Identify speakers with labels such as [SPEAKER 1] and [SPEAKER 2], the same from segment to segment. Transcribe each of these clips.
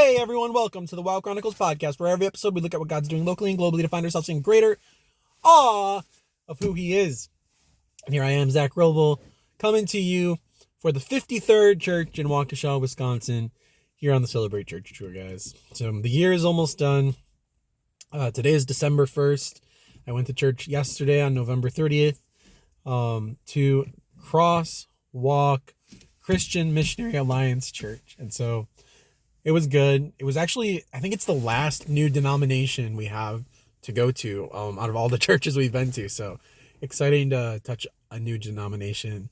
[SPEAKER 1] Hey everyone, welcome to the Wild Chronicles podcast, where every episode we look at what God's doing locally and globally to find ourselves in greater awe of who he is. And here I am, Zach Roble, coming to you for the 53rd church in Waukesha, Wisconsin, here on the Celebrate Church Tour, guys. So the year is almost done. Today is December 1st. I went to church yesterday on November 30th to Crosswalk Christian Missionary Alliance Church. And so it was good. It was actually, I think it's the last new denomination we have to go to out of all the churches we've been to. So exciting to touch a new denomination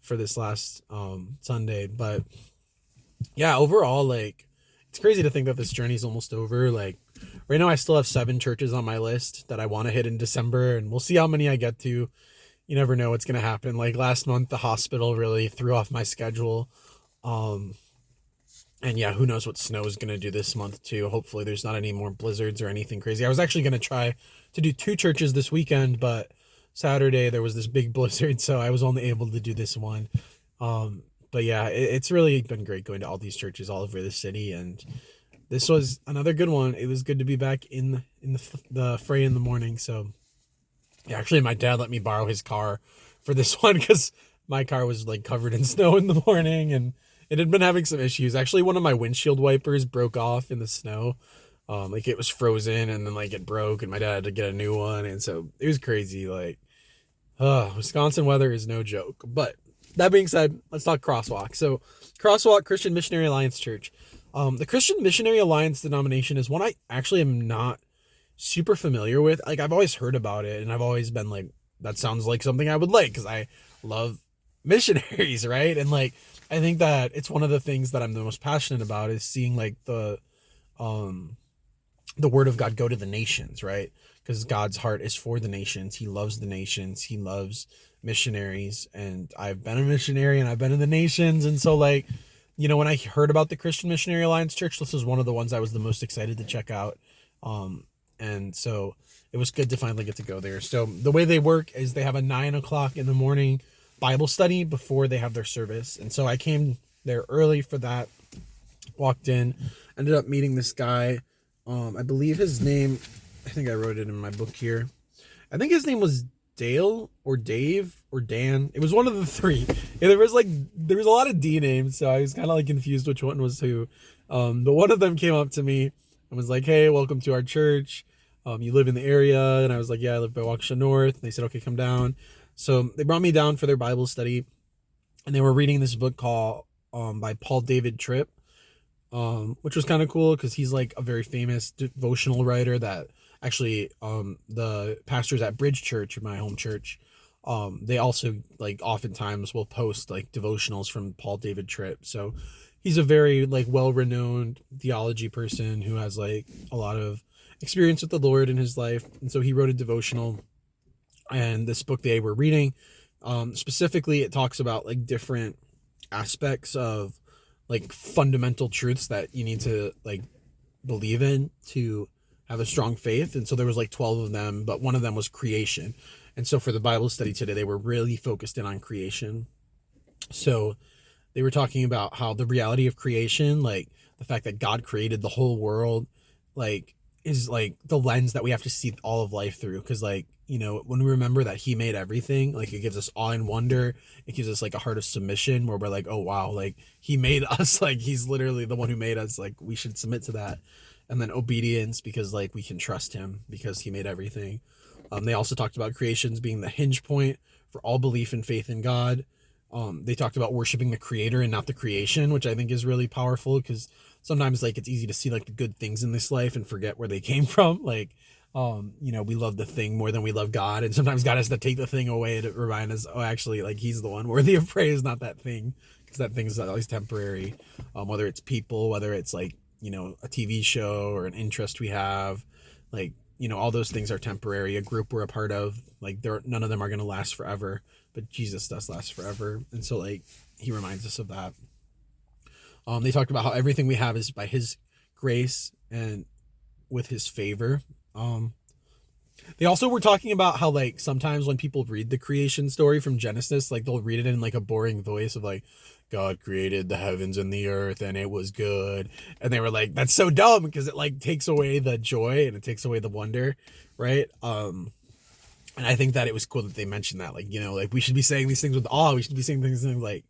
[SPEAKER 1] for this last Sunday. But yeah, overall, it's crazy to think that this journey is almost over. Right now I still have 7 churches on my list that I want to hit in December, and we'll see how many I get to. You never know what's going to happen. Last month, the hospital really threw off my schedule. And yeah, who knows what snow is going to do this month too. Hopefully there's not any more blizzards or anything crazy. I was actually going to try to do 2 churches this weekend, but Saturday there was this big blizzard, so I was only able to do this one. But yeah, it's really been great going to all these churches all over the city, and this was another good one. It was good to be back in the fray in the morning. So yeah, actually my dad let me borrow his car for this one because my car was covered in snow in the morning, and it had been having some issues. Actually, one of my windshield wipers broke off in the snow. It was frozen, and then it broke, and my dad had to get a new one. And so it was crazy. Wisconsin weather is no joke. But that being said, let's talk Crosswalk. So Crosswalk Christian Missionary Alliance Church. The Christian Missionary Alliance denomination is one I actually am not super familiar with. I've always heard about it, and I've always been that sounds like something I would like, because I love missionaries, right? And I think that it's one of the things that I'm the most passionate about is seeing the word of God go to the nations, right? Because God's heart is for the nations. He loves the nations. He loves missionaries. And I've been a missionary, and I've been in the nations. And so when I heard about the Christian Missionary Alliance Church, this was one of the ones I was the most excited to check out. And so it was good to finally get to go there. So the way they work is they have a 9:00 in the morning Bible study before they have their service. And so I came there early for that, walked in, ended up meeting this guy. I believe his name, I think I wrote it in my book here. I think his name was Dale or Dave or Dan. It was one of the 3. Yeah, there was a lot of D names, so I was kind of confused which one was who. But one of them came up to me and was like, "Hey, welcome to our church. You live in the area?" And I was like, "Yeah, I live by Waukesha North." And they said, "Okay, come down." So they brought me down for their Bible study, and they were reading this book called by Paul David Tripp, which was kind of cool because he's a very famous devotional writer that actually the pastors at Bridge Church, my home church, they also oftentimes will post devotionals from Paul David Tripp. So he's a very well-renowned theology person who has a lot of experience with the Lord in his life, and so he wrote a devotional. And this book they were reading, specifically, it talks about different aspects of fundamental truths that you need to believe in to have a strong faith. And so there was 12 of them, but one of them was creation. And so for the Bible study today, they were really focused in on creation. So they were talking about how the reality of creation, the fact that God created the whole world, is the lens that we have to see all of life through. Because when we remember that he made everything, it gives us awe and wonder. It gives us a heart of submission where we're oh wow, he made us, he's literally the one who made us, we should submit to that. And then obedience, because we can trust him because he made everything. They also talked about creations being the hinge point for all belief and faith in God. They talked about worshiping the creator and not the creation, which I think is really powerful, because sometimes it's easy to see the good things in this life and forget where they came from. We love the thing more than we love God, and sometimes God has to take the thing away to remind us, oh, actually, he's the one worthy of praise, not that thing, because that thing is always temporary. Whether it's people, whether it's a TV show or an interest we have, all those things are temporary. A group we're a part of, none of them are going to last forever, but Jesus does last forever. And so he reminds us of that. They talked about how everything we have is by his grace and with his favor. They also were talking about how like sometimes when people read the creation story from Genesis, like they'll read it in like a boring voice of like, God created the heavens and the earth and it was good. And they were like, that's so dumb because it like takes away the joy and it takes away the wonder, right? And I think that it was cool that they mentioned that, like, like we should be saying these things with awe. We should be saying things like,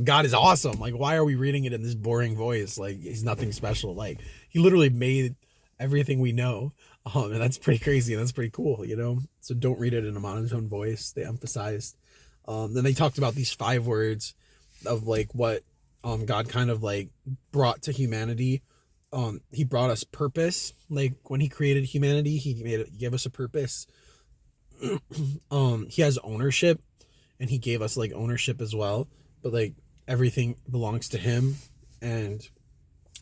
[SPEAKER 1] God is awesome. Like, why are we reading it in this boring voice? Like, he's nothing special. Like, he literally made everything we know. And that's pretty crazy. And that's pretty cool. So don't read it in a monotone voice. They emphasized. Then they talked about these 5 words of like what God kind of like brought to humanity. He brought us purpose. Like when he created humanity, he gave us a purpose. He has ownership, and he gave us like ownership as well, but like everything belongs to him, and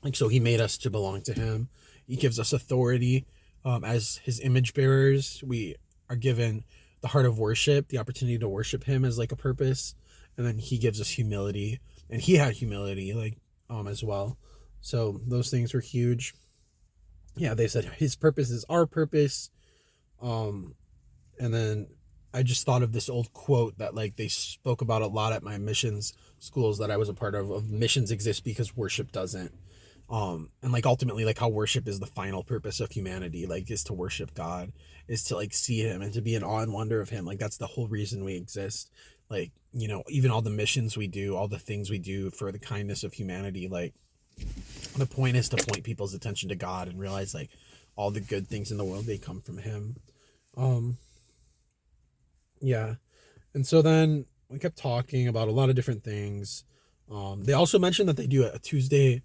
[SPEAKER 1] like so he made us to belong to him. He gives us authority as his image bearers. We are given the heart of worship, the opportunity to worship him as like a purpose, and then he gives us humility, and he had humility like as well. So those things were huge. Yeah, they said his purpose is our purpose. And then I just thought of this old quote that like they spoke about a lot at my missions schools that I was a part of missions exist because worship doesn't. And like ultimately like how worship is the final purpose of humanity, like is to worship God, is to like see him and to be in awe and wonder of him. Like that's the whole reason we exist. Like, even all the missions we do, all the things we do for the kindness of humanity, like the point is to point people's attention to God and realize like all the good things in the world, they come from him. Yeah. And so then we kept talking about a lot of different things. They also mentioned that they do a Tuesday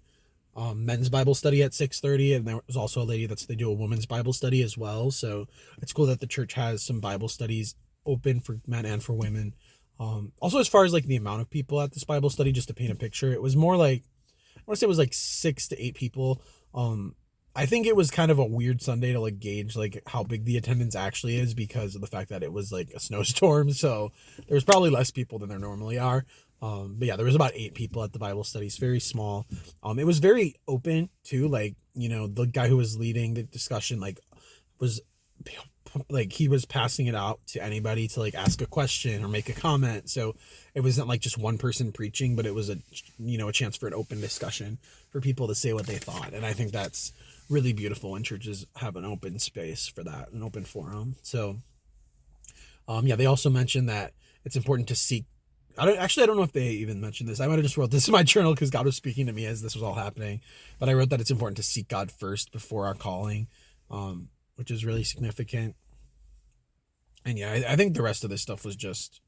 [SPEAKER 1] men's Bible study at 6:30, and there was also a lady they do a women's Bible study as well. So it's cool that the church has some Bible studies open for men and for women. Also, as far as like the amount of people at this Bible study, just to paint a picture, it was more like, I want to say it was like 6 to 8 people. I think it was kind of a weird Sunday to like gauge like how big the attendance actually is because of the fact that it was like a snowstorm. So there was probably less people than there normally are. But yeah, there was about 8 people at the Bible study. It's very small. It was very open too. Like, the guy who was leading the discussion, like was like, he was passing it out to anybody to like ask a question or make a comment. So it wasn't like just one person preaching, but it was a chance for an open discussion for people to say what they thought. And I think that's really beautiful when churches have an open space for that, an open forum. So, yeah, they also mentioned that it's important to seek. I don't know if they even mentioned this. I might have just wrote this in my journal because God was speaking to me as this was all happening. But I wrote that it's important to seek God first before our calling, which is really significant. And yeah, I think the rest of this stuff was just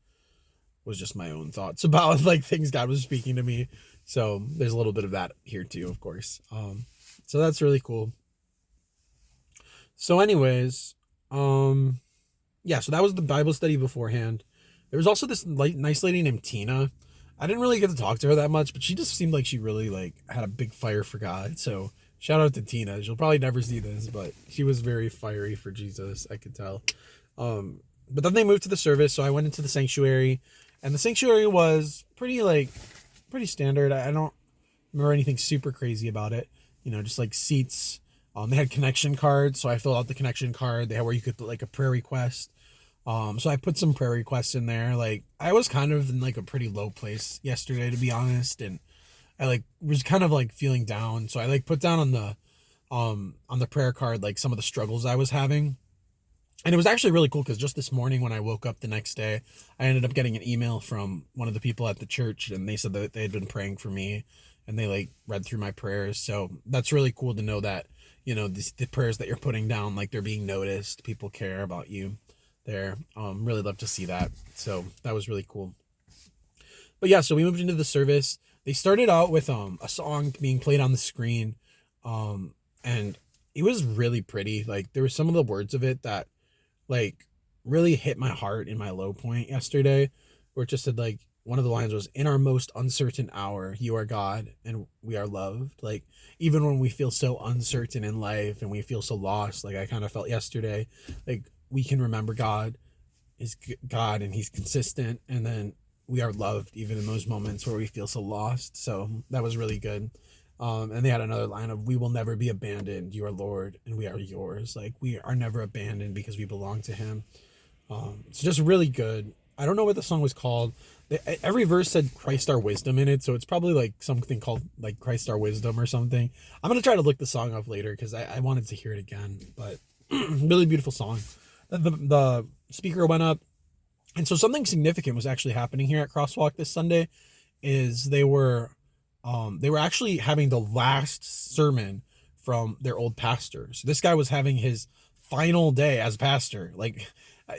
[SPEAKER 1] my own thoughts about like things God was speaking to me. So there's a little bit of that here too, of course. So that's really cool. So anyways, yeah, so that was the Bible study beforehand. There was also this nice lady named Tina. I didn't really get to talk to her that much, but she just seemed like she really like had a big fire for God. So shout out to Tina. She'll probably never see this, but she was very fiery for Jesus, I could tell. But then they moved to the service, so I went into the sanctuary, and the sanctuary was pretty standard. I don't remember anything super crazy about it. Just like seats. They had connection cards, so I filled out the connection card. They had where you could put like a prayer request. So I put some prayer requests in there. Like I was kind of in like a pretty low place yesterday, to be honest, and I like was kind of like feeling down. So I like put down on the prayer card like some of the struggles I was having. And it was actually really cool because just this morning when I woke up the next day, I ended up getting an email from one of the people at the church, and they said that they had been praying for me, and they like read through my prayers. So that's really cool to know that, the prayers that you're putting down, like they're being noticed. People care about you there. Really love to see that. So that was really cool. But yeah, so we moved into the service. They started out with a song being played on the screen. And it was really pretty. Like there were some of the words of it that like really hit my heart in my low point yesterday, where it just said like, one of the lines was, in our most uncertain hour, you are God and we are loved. Like even when we feel so uncertain in life and we feel so lost, like I kind of felt yesterday, like we can remember God is God and he's consistent. And then we are loved even in those moments where we feel so lost. So that was really good. And they had another line of, "We will never be abandoned. You are Lord and we are yours." Like, we are never abandoned because we belong to him. It's just really good. I don't know what the song was called. Every verse said Christ our wisdom in it, so it's probably like something called like Christ our wisdom or something. I'm gonna try to look the song up later because I wanted to hear it again. But really beautiful song. The speaker went up, and so something significant was actually happening here at Crosswalk this Sunday. Is they were actually having the last sermon from their old pastor. So this guy was having his final day as pastor. Like,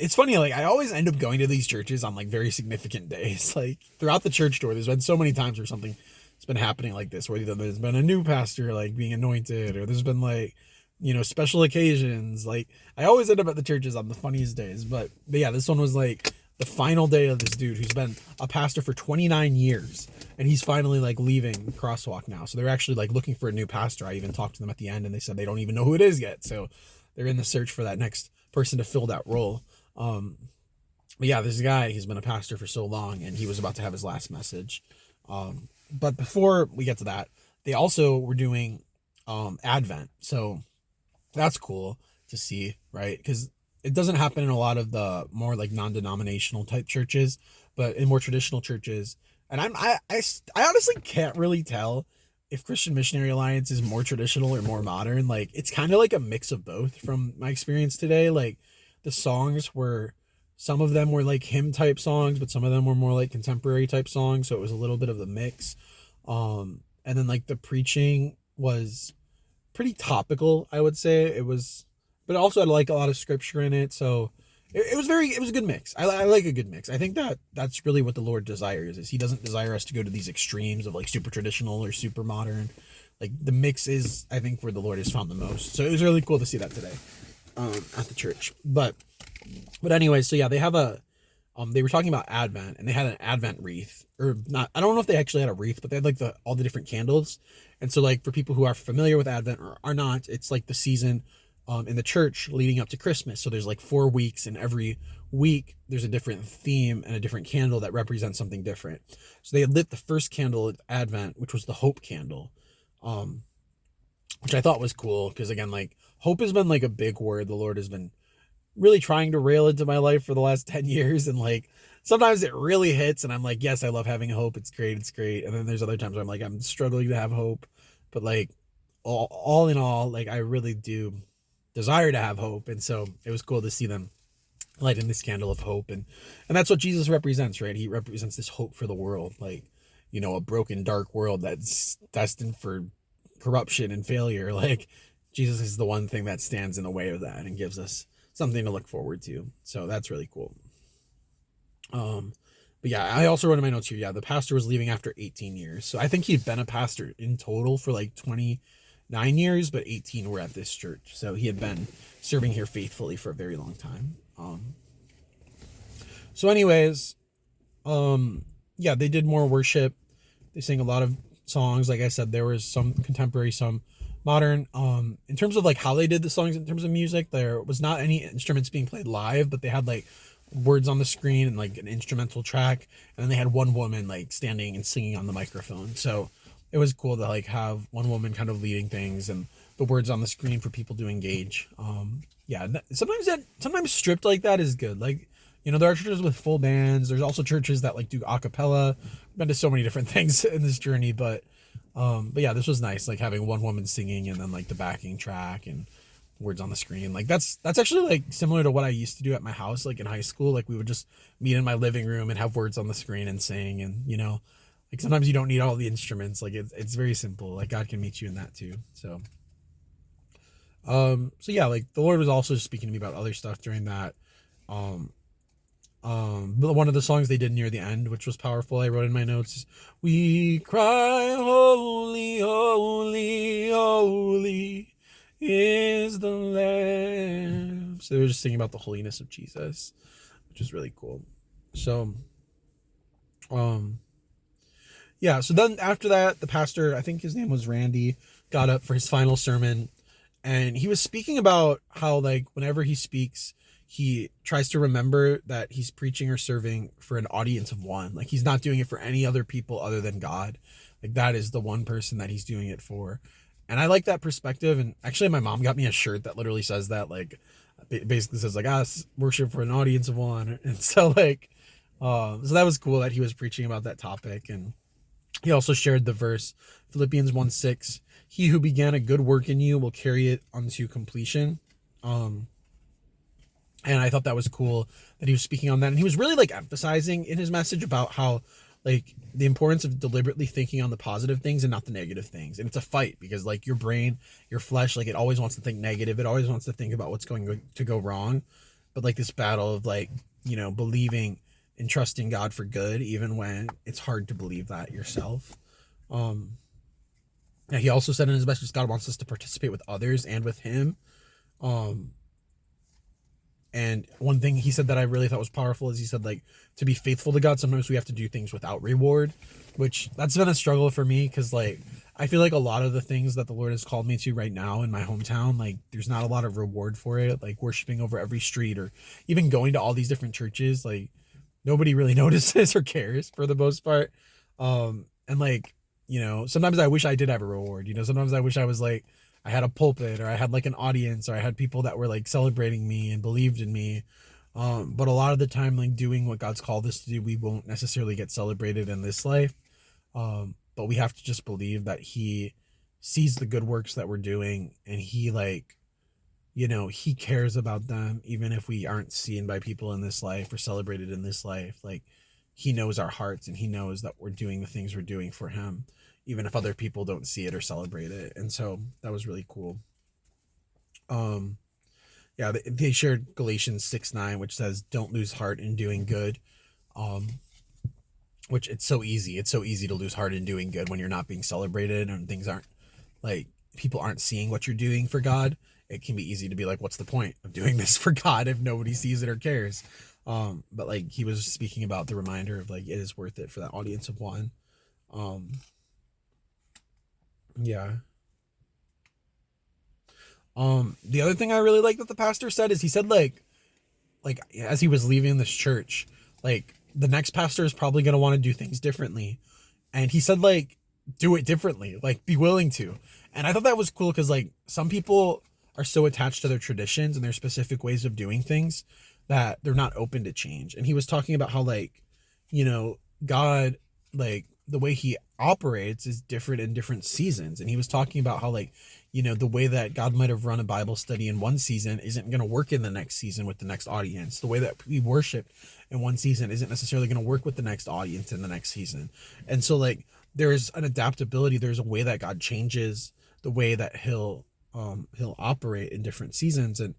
[SPEAKER 1] it's funny, like, I always end up going to these churches on like very significant days. Like, throughout the church door, there's been so many times where something has been happening like this, where either there's been a new pastor like being anointed, or there's been like, special occasions. Like, I always end up at the churches on the funniest days. But yeah, this one was like the final day of this dude who's been a pastor for 29 years, and he's finally like leaving Crosswalk now. So they're actually like looking for a new pastor. I even talked to them at the end, and they said they don't even know who it is yet. So they're in the search for that next person to fill that role. But yeah, this guy, he's been a pastor for so long, and he was about to have his last message. But before we get to that, they also were doing Advent. So that's cool to see, right? Because it doesn't happen in a lot of the more like non-denominational type churches, but in more traditional churches. And I honestly can't really tell if Christian Missionary Alliance is more traditional or more modern. Like, it's kind of like a mix of both from my experience today. Like, the songs were, some of them were like hymn type songs, but some of them were more like contemporary type songs. So it was a little bit of a mix. And then like the preaching was pretty topical, I would say. It was, but also had like a lot of scripture in it. So it was a good mix. I like a good mix. I think that's really what the Lord desires, is he doesn't desire us to go to these extremes of like super traditional or super modern. Like, the mix is, I think, where the Lord has found the most. So it was really cool to see that today at the church. But anyway, so yeah, they have they were talking about Advent, and they had an Advent wreath, or not. I don't know if they actually had a wreath, but they had like all the different candles. And so, like, for people who are familiar with Advent or are not, it's like the season in the church leading up to Christmas. So there's like 4 weeks, and every week there's a different theme and a different candle that represents something different. So they had lit the first candle at Advent, which was the hope candle, which I thought was cool, because again, like, hope has been like a big word the Lord has been really trying to rail into my life for the last 10 years. And like, sometimes it really hits, and I'm like, yes, I love having hope. It's great. And then there's other times where I'm like, I'm struggling to have hope. But like, all in all, like, I really do desire to have hope. And so it was cool to see them lighting this candle of hope. And that's what Jesus represents, right? He represents this hope for the world. Like, a broken, dark world that's destined for corruption and failure. Like, Jesus is the one thing that stands in the way of that and gives us something to look forward to. So that's really cool. But yeah, I also wrote in my notes here, yeah, the pastor was leaving after 18 years. So I think he'd been a pastor in total for like 29 years, but 18 were at this church. So he had been serving here faithfully for a very long time. So anyways, yeah, they did more worship. They sang a lot of songs. Like I said, there was some contemporary, some modern. In terms of like how they did the songs, in terms of music, there was not any instruments being played live, but they had like words on the screen and like an instrumental track, and then they had one woman like standing and singing on the microphone. So it was cool to like have one woman kind of leading things, and the words on the screen for people to engage. Yeah, sometimes stripped like that is good. Like, there are churches with full bands. There's also churches that like do a cappella. I've been to so many different things in this journey, but yeah, this was nice, like having one woman singing and then like the backing track and words on the screen. Like, that's actually like similar to what I used to do at my house, like in high school. Like, we would just meet in my living room and have words on the screen and sing. And like, sometimes you don't need all the instruments. Like, it's very simple. Like, God can meet you in that too. So yeah, like, the Lord was also speaking to me about other stuff during that. But one of the songs they did near the end, which was powerful, I wrote in my notes, is, "We cry, holy, holy, holy is the Lamb." So they were just singing about the holiness of Jesus, which is really cool. So, yeah, so then after that, the pastor, I think his name was Randy, got up for his final sermon, and he was speaking about how, like, whenever he speaks, he tries to remember that he's preaching or serving for an audience of one. Like, he's not doing it for any other people other than God. Like that is the one person that he's doing it for. And I like that perspective. And actually my mom got me a shirt that literally says that, like basically says like, worship for an audience of one. And so like, so that was cool that he was preaching about that topic. And he also shared the verse, Philippians 1:6, he who began a good work in you will carry it unto completion. And I thought that was cool that he was speaking on that. And he was really like emphasizing in his message about how like the importance of deliberately thinking on the positive things and not the negative things. And it's a fight because like your brain, your flesh, like it always wants to think negative. It always wants to think about what's going to go wrong. But like this battle of like, you know, believing and trusting God for good, even when it's hard to believe that yourself. Yeah, he also said in his message, God wants us to participate with others and with him. And one thing he said that I really thought was powerful is he said, like, to be faithful to God, sometimes we have to do things without reward, which that's been a struggle for me. Cause like, I feel like a lot of the things that the Lord has called me to right now in my hometown, like there's not a lot of reward for it. Like worshiping over every street or even going to all these different churches, like nobody really notices or cares for the most part. And like, you know, sometimes I wish I did have a reward, you know, sometimes I wish I was like, I had a pulpit or I had like an audience or I had people that were like celebrating me and believed in me. But a lot of the time, like doing what God's called us to do, we won't necessarily get celebrated in this life. But we have to just believe that he sees the good works that we're doing and he like, you know, he cares about them. Even if we aren't seen by people in this life or celebrated in this life, like he knows our hearts and he knows that we're doing the things we're doing for him, even if other people don't see it or celebrate it. And so that was really cool. Yeah, they shared Galatians 6:9, which says, don't lose heart in doing good. Which it's so easy. It's so easy to lose heart in doing good when you're not being celebrated and things aren't like, people aren't seeing what you're doing for God. It can be easy to be like, what's the point of doing this for God if nobody sees it or cares? But like he was speaking about the reminder of like, it is worth it for that audience of one. Yeah. The other thing I really like that the pastor said is he said like as he was leaving this church, like the next pastor is probably going to want to do things differently. And he said like, do it differently, like be willing to. And I thought that was cool because like some people are so attached to their traditions and their specific ways of doing things that they're not open to change. And he was talking about how like, you know, God, like the way he operates is different in different seasons. And he was talking about how like, you know, the way that God might have run a Bible study in one season isn't going to work in the next season with the next audience. The way that we worshiped in one season isn't necessarily going to work with the next audience in the next season. And so like there's an adaptability. There's a way that God changes the way that he'll operate in different seasons. And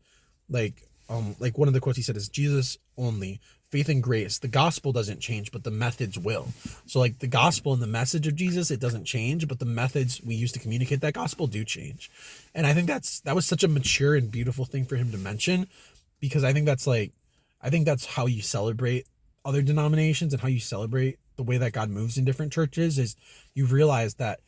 [SPEAKER 1] like one of the quotes he said is, Jesus only, faith and grace, the gospel doesn't change, but the methods will. So like the gospel and the message of Jesus, it doesn't change, but the methods we use to communicate that gospel do change. And I think that was such a mature and beautiful thing for him to mention, because I think that's how you celebrate other denominations and how you celebrate the way that God moves in different churches, is you realize that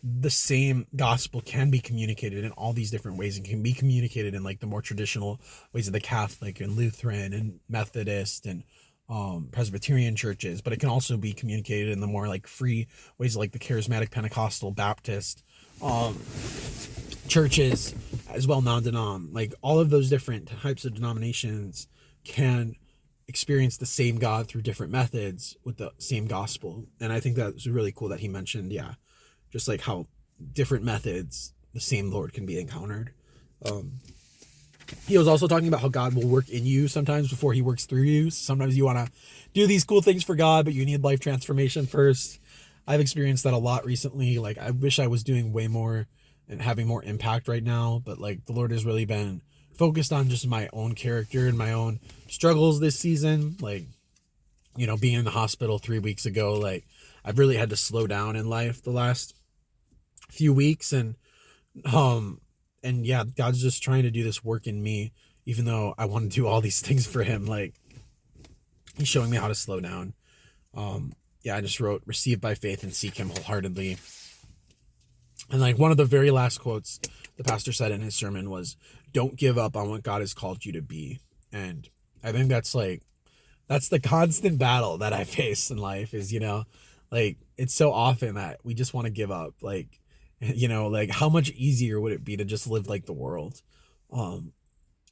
[SPEAKER 1] the same gospel can be communicated in all these different ways and can be communicated in like the more traditional ways of the Catholic and Lutheran and Methodist and Presbyterian churches, but it can also be communicated in the more like free ways like the charismatic Pentecostal Baptist churches as well, non-denom. Like all of those different types of denominations can experience the same God through different methods with the same gospel. And I think that's really cool that he mentioned, yeah, just like how different methods, the same Lord can be encountered. He was also talking about how God will work in you sometimes before he works through you. Sometimes you want to do these cool things for God, but you need life transformation first. I've experienced that a lot recently. Like I wish I was doing way more and having more impact right now, but like the Lord has really been focused on just my own character and my own struggles this season. Like, you know, being in the hospital 3 weeks ago, like I've really had to slow down in life the last few weeks. And yeah, God's just trying to do this work in me, even though I want to do all these things for him. Like he's showing me how to slow down. Yeah, I just wrote, receive by faith and seek him wholeheartedly. And like one of the very last quotes the pastor said in his sermon was, don't give up on what God has called you to be. And I think that's the constant battle that I face in life is, you know, like it's so often that we just want to give up. Like, like how much easier would it be to just live like the world? Um,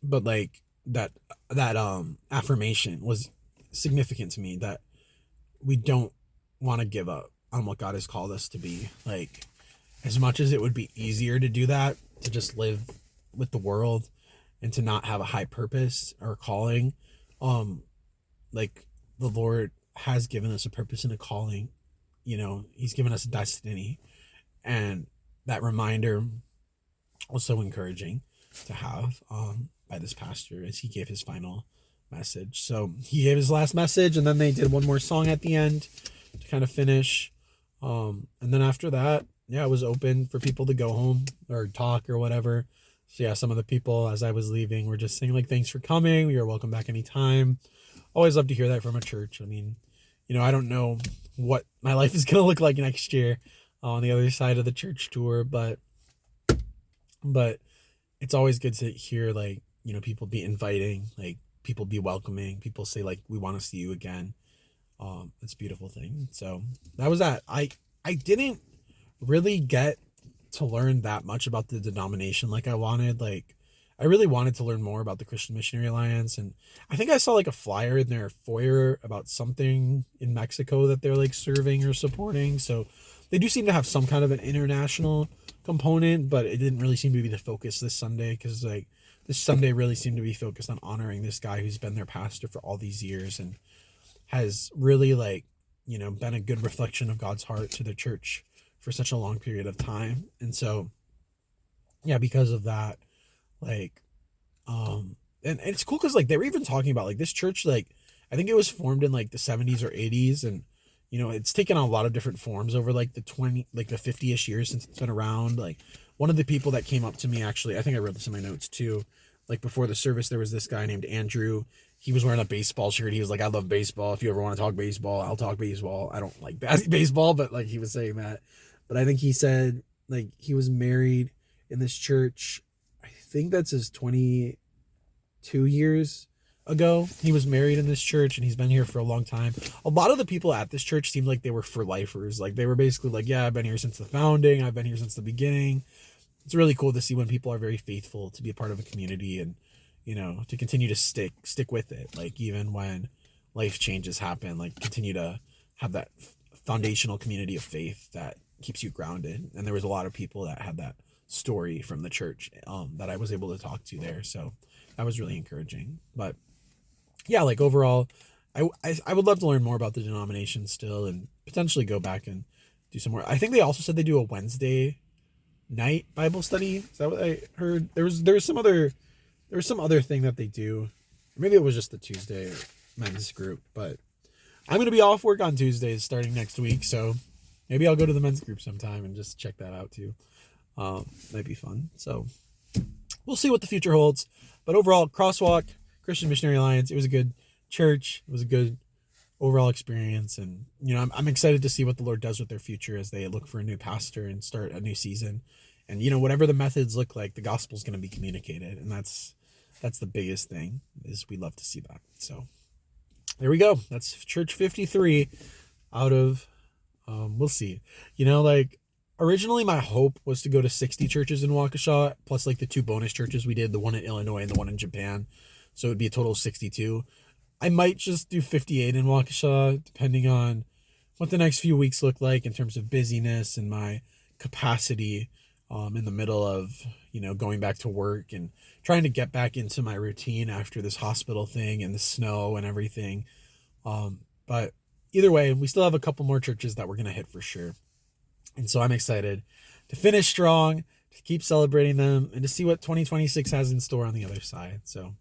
[SPEAKER 1] but like that affirmation was significant to me, that we don't want to give up on what God has called us to be. Like, as much as it would be easier to do that, to just live with the world and to not have a high purpose or calling, like the Lord has given us a purpose and a calling. He's given us a destiny, and that reminder was so encouraging to have by this pastor as he gave his final message. So he gave his last message, and then they did one more song at the end to kind of finish. And then after that, it was open for people to go home or talk or whatever. So yeah, some of the people as I was leaving were just saying like, thanks for coming. You're welcome back anytime. Always love to hear that from a church. I mean, I don't know what my life is going to look like next year on the other side of the church tour, but it's always good to hear like, people be inviting, like people be welcoming, people say like, we want to see you again. It's a beautiful thing. So that was that. I didn't really get to learn that much about the denomination like I wanted. Like, I really wanted to learn more about the Christian Missionary Alliance, and I think I saw like a flyer in their foyer about something in Mexico that they're like serving or supporting. So they do seem to have some kind of an international component, but it didn't really seem to be the focus this Sunday, because like this Sunday really seemed to be focused on honoring this guy who's been their pastor for all these years and has really like, been a good reflection of God's heart to the church for such a long period of time. And so, yeah, because of that, like, and it's cool because like they were even talking about like this church, like I think it was formed in like the 70s or 80s, and it's taken on a lot of different forms over like the 50-ish years since it's been around. Like, one of the people that came up to me, actually, I think I wrote this in my notes too, like before the service, there was this guy named Andrew. He was wearing a baseball shirt. He was like, I love baseball. If you ever want to talk baseball, I'll talk baseball. I don't like baseball, but like he was saying that. But I think he said like he was married in this church. I think that's his 22 years ago. He was married in this church, and he's been here for a long time. A lot of the people at this church seemed like they were for lifers. Like they were basically like, yeah, I've been here since the founding. I've been here since the beginning. It's really cool to see when people are very faithful to be a part of a community, and to continue to stick with it. Like, even when life changes happen, like continue to have that foundational community of faith that keeps you grounded. And there was a lot of people that had that story from the church that I was able to talk to there. So that was really encouraging. But yeah, like overall, I would love to learn more about the denomination still, and potentially go back and do some more. I think they also said they do a Wednesday night Bible study. Is that what I heard? There was some other thing that they do. Maybe it was just the Tuesday men's group, but I'm going to be off work on Tuesdays starting next week. So maybe I'll go to the men's group sometime and just check that out too. Might be fun. So we'll see what the future holds. But overall, Crosswalk, Christian Missionary Alliance, it was a good church. It was a good overall experience. And, I'm excited to see what the Lord does with their future as they look for a new pastor and start a new season. And, whatever the methods look like, the gospel is going to be communicated. And that's the biggest thing, is we love to see that. So there we go. That's church 53 out of, we'll see. Like originally my hope was to go to 60 churches in Waukesha, plus like the 2 bonus churches we did, the one in Illinois and the one in Japan. So it would be a total of 62. I might just do 58 in Waukesha, depending on what the next few weeks look like in terms of busyness and my capacity in the middle of, going back to work and trying to get back into my routine after this hospital thing and the snow and everything. But either way, we still have a couple more churches that we're going to hit for sure. And so I'm excited to finish strong, to keep celebrating them, and to see what 2026 has in store on the other side. So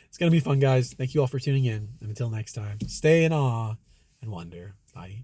[SPEAKER 1] it's going to be fun, guys. Thank you all for tuning in. And until next time, stay in awe and wonder. Bye.